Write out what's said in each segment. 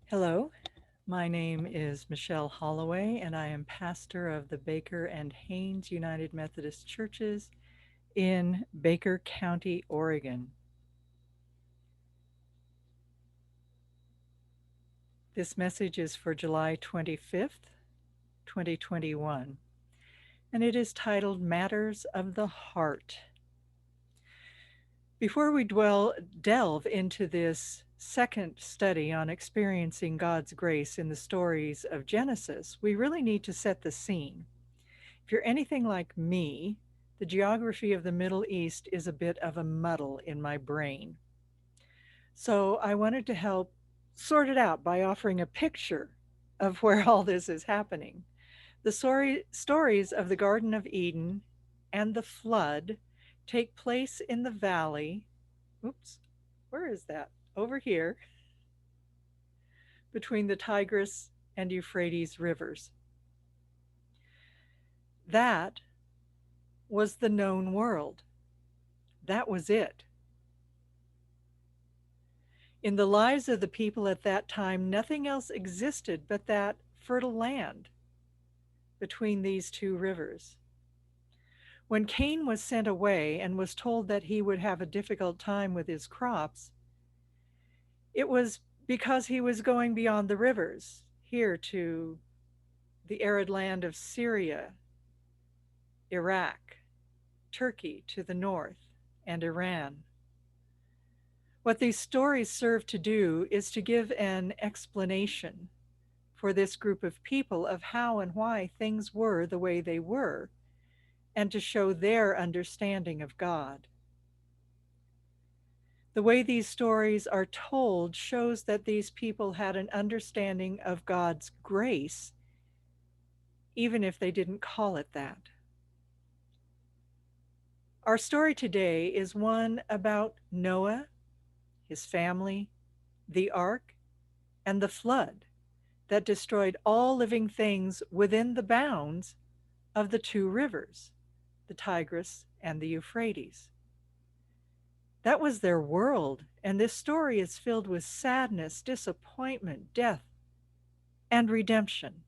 Hello, my name is Michelle Holloway, and I am pastor of the Baker and Haynes United Methodist Churches in Baker County, Oregon. This message is for July 25th, 2021, and it is titled Matters of the Heart. Before we delve into this second study on experiencing God's grace in the stories of Genesis, we really need to set the scene. If you're anything like me, the geography of the Middle East is a bit of a muddle in my brain. So I wanted to help sort it out by offering a picture of where all this is happening. The stories of the Garden of Eden and the flood take place in the valley. Oops, where is that? Over here, between the Tigris and Euphrates rivers. That was the known world. That was it. In the lives of the people at that time, nothing else existed but that fertile land between these two rivers. When Cain was sent away and was told that he would have a difficult time with his crops, it was because he was going beyond the rivers, here to the arid land of Syria, Iraq, Turkey to the north, and Iran. What these stories serve to do is to give an explanation for this group of people of how and why things were the way they were, and to show their understanding of God. The way these stories are told shows that these people had an understanding of God's grace, even if they didn't call it that. Our story today is one about Noah, his family, the ark, and the flood that destroyed all living things within the bounds of the two rivers, the Tigris and the Euphrates. That was their world, and this story is filled with sadness, disappointment, death, and redemption.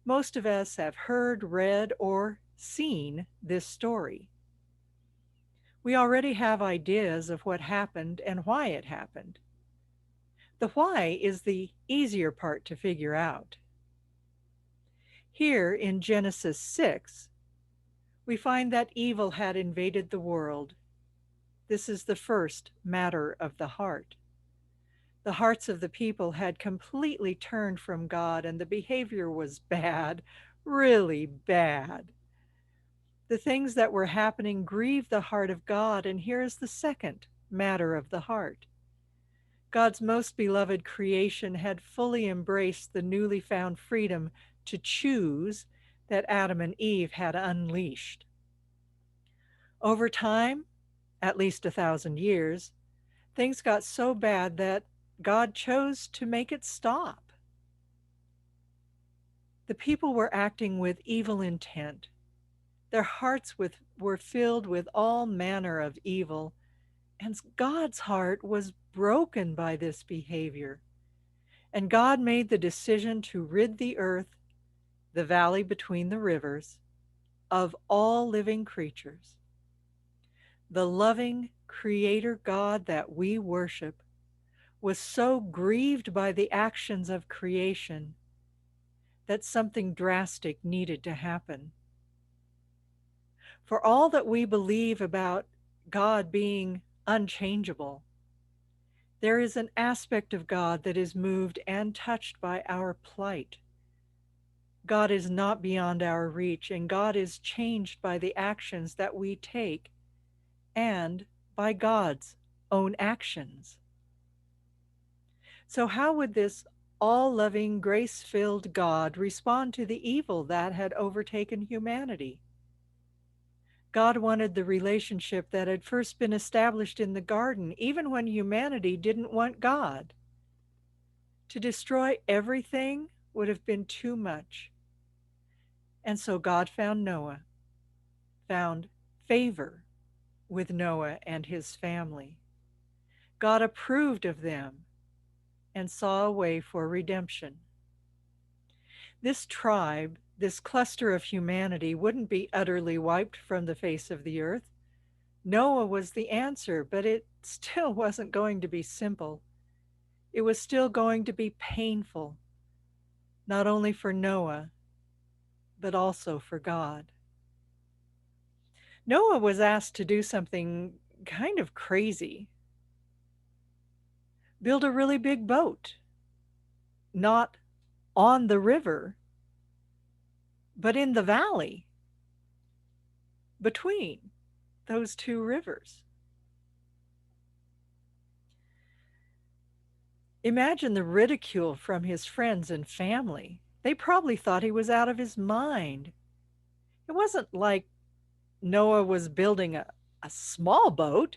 Most of us have heard, read, or seen this story. We already have ideas of what happened and why it happened. The why is the easier part to figure out. Here in Genesis 6, we find that evil had invaded the world. This is the first matter of the heart. The hearts of the people had completely turned from God, and the behavior was bad, really bad. The things that were happening grieved the heart of God, and here is the second matter of the heart. God's most beloved creation had fully embraced the newly found freedom to choose that Adam and Eve had unleashed. Over time, at least 1,000 years, things got so bad that God chose to make it stop. The people were acting with evil intent. Their hearts were filled with all manner of evil, and God's heart was broken by this behavior. And God made the decision to rid the earth, the valley between the rivers, of all living creatures. The loving Creator God that we worship was so grieved by the actions of creation that something drastic needed to happen. For all that we believe about God being unchangeable, there is an aspect of God that is moved and touched by our plight. God is not beyond our reach, and God is changed by the actions that we take and by God's own actions. So, how would this all loving, grace filled God respond to the evil that had overtaken humanity? God wanted the relationship that had first been established in the garden, even when humanity didn't want God. To destroy everything would have been too much. And so God found Noah, found favor with Noah and his family. God approved of them, and saw a way for redemption. This tribe, this cluster of humanity, wouldn't be utterly wiped from the face of the earth. Noah was the answer, but it still wasn't going to be simple. It was still going to be painful, not only for Noah, but also for God. Noah was asked to do something kind of crazy: build a really big boat, not on the river, but in the valley between those two rivers. Imagine the ridicule from his friends and family. They probably thought he was out of his mind. It wasn't like Noah was building a small boat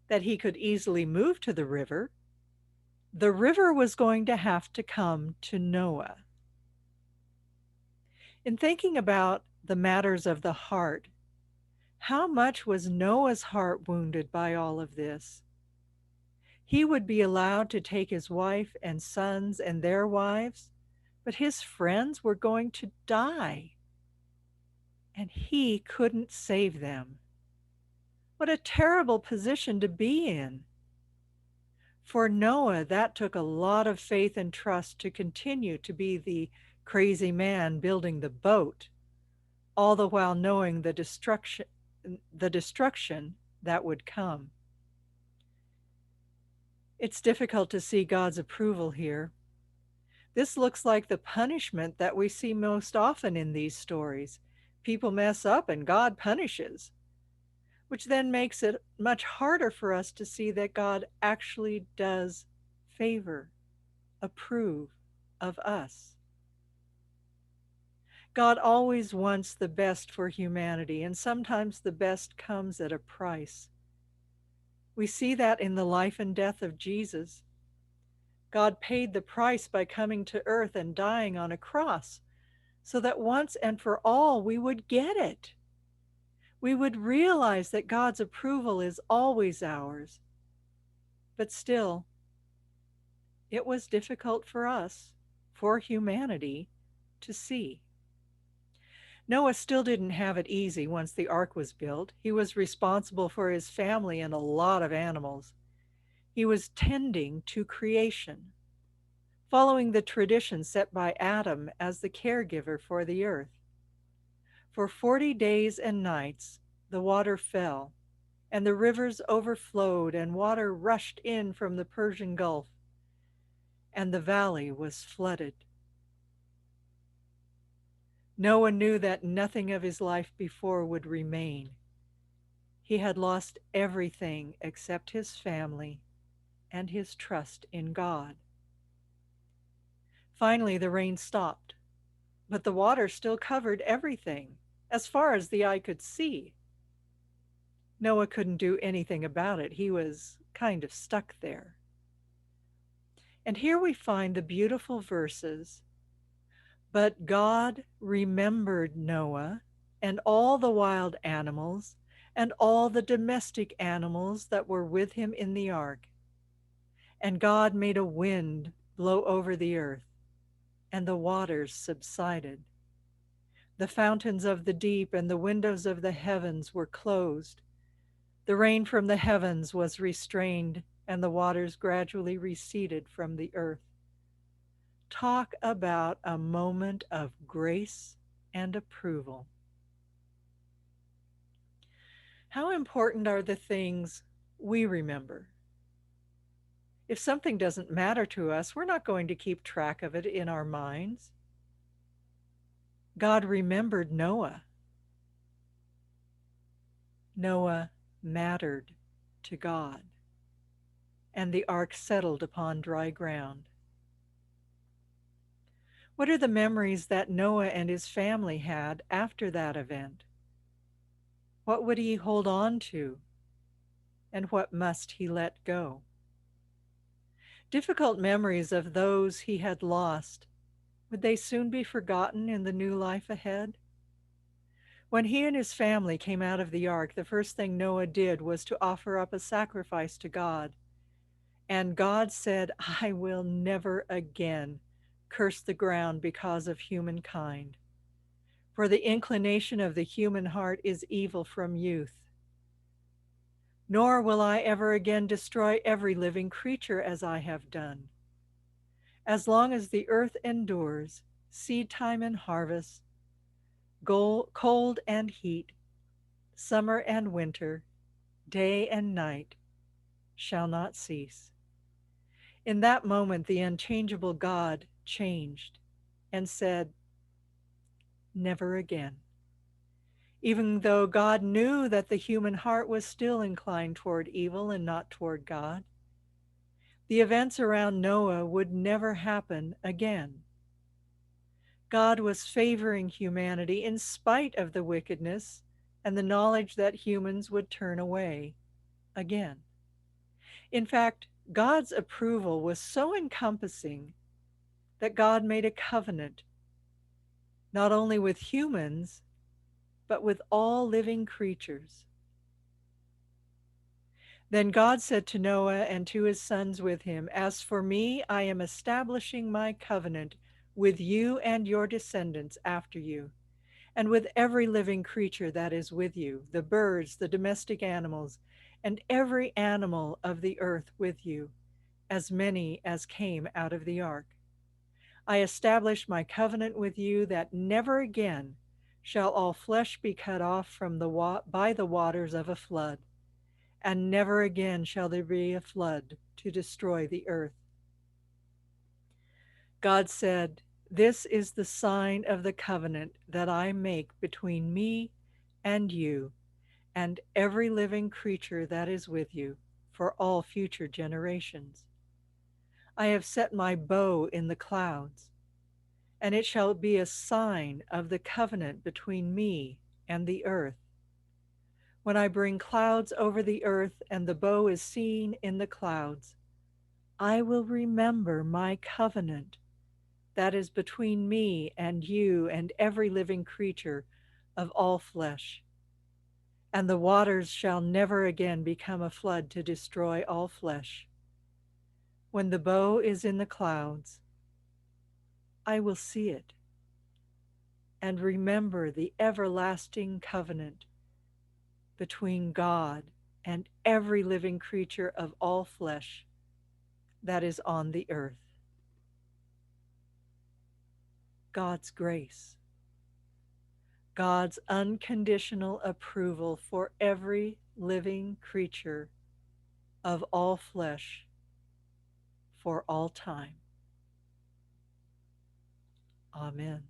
that he could easily move to the river. The river was going to have to come to Noah. In thinking about the matters of the heart, how much was Noah's heart wounded by all of this? He would be allowed to take his wife and sons and their wives, but his friends were going to die, and he couldn't save them. What a terrible position to be in. For Noah, that took a lot of faith and trust to continue to be the crazy man building the boat, all the while knowing the destruction that would come. It's difficult to see God's approval here. This looks like the punishment that we see most often in these stories. People mess up and God punishes, which then makes it much harder for us to see that God actually does favor, approve of us. God always wants the best for humanity, and sometimes the best comes at a price. We see that in the life and death of Jesus. God paid the price by coming to earth and dying on a cross so that once and for all we would get it. We would realize that God's approval is always ours. But still, it was difficult for us, for humanity, to see. Noah still didn't have it easy once the ark was built. He was responsible for his family and a lot of animals. He was tending to creation, following the tradition set by Adam as the caregiver for the earth. For 40 days and nights, the water fell, and the rivers overflowed, and water rushed in from the Persian Gulf, and the valley was flooded. Noah knew that nothing of his life before would remain. He had lost everything except his family and his trust in God. Finally, the rain stopped, but the water still covered everything, as far as the eye could see. Noah couldn't do anything about it. He was kind of stuck there. And here we find the beautiful verses. But God remembered Noah and all the wild animals and all the domestic animals that were with him in the ark. And God made a wind blow over the earth, and the waters subsided. The fountains of the deep and the windows of the heavens were closed. The rain from the heavens was restrained, and the waters gradually receded from the earth. Talk about a moment of grace and approval. How important are the things we remember? If something doesn't matter to us, we're not going to keep track of it in our minds. God remembered Noah. Noah mattered to God, and the ark settled upon dry ground. What are the memories that Noah and his family had after that event? What would he hold on to, and what must he let go? Difficult memories of those he had lost, would they soon be forgotten in the new life ahead? When he and his family came out of the ark, the first thing Noah did was to offer up a sacrifice to God. And God said, I will never again curse the ground because of humankind. For the inclination of the human heart is evil from youth. Nor will I ever again destroy every living creature as I have done. As long as the earth endures, seed time and harvest, cold and heat, summer and winter, day and night shall not cease. In that moment, the unchangeable God changed and said, never again. Even though God knew that the human heart was still inclined toward evil and not toward God, the events around Noah would never happen again. God was favoring humanity in spite of the wickedness and the knowledge that humans would turn away again. In fact, God's approval was so encompassing that God made a covenant not only with humans, but with all living creatures. Then God said to Noah and to his sons with him, as for me, I am establishing my covenant with you and your descendants after you, and with every living creature that is with you, the birds, the domestic animals, and every animal of the earth with you, as many as came out of the ark. I establish my covenant with you that never again shall all flesh be cut off from by the waters of a flood, and never again shall there be a flood to destroy the earth. God said, this is the sign of the covenant that I make between me and you and every living creature that is with you for all future generations. I have set my bow in the clouds, and it shall be a sign of the covenant between me and the earth. When I bring clouds over the earth and the bow is seen in the clouds, I will remember my covenant that is between me and you and every living creature of all flesh. And the waters shall never again become a flood to destroy all flesh. When the bow is in the clouds, I will see it and remember the everlasting covenant between God and every living creature of all flesh that is on the earth. God's grace, God's unconditional approval for every living creature of all flesh for all time. Amen.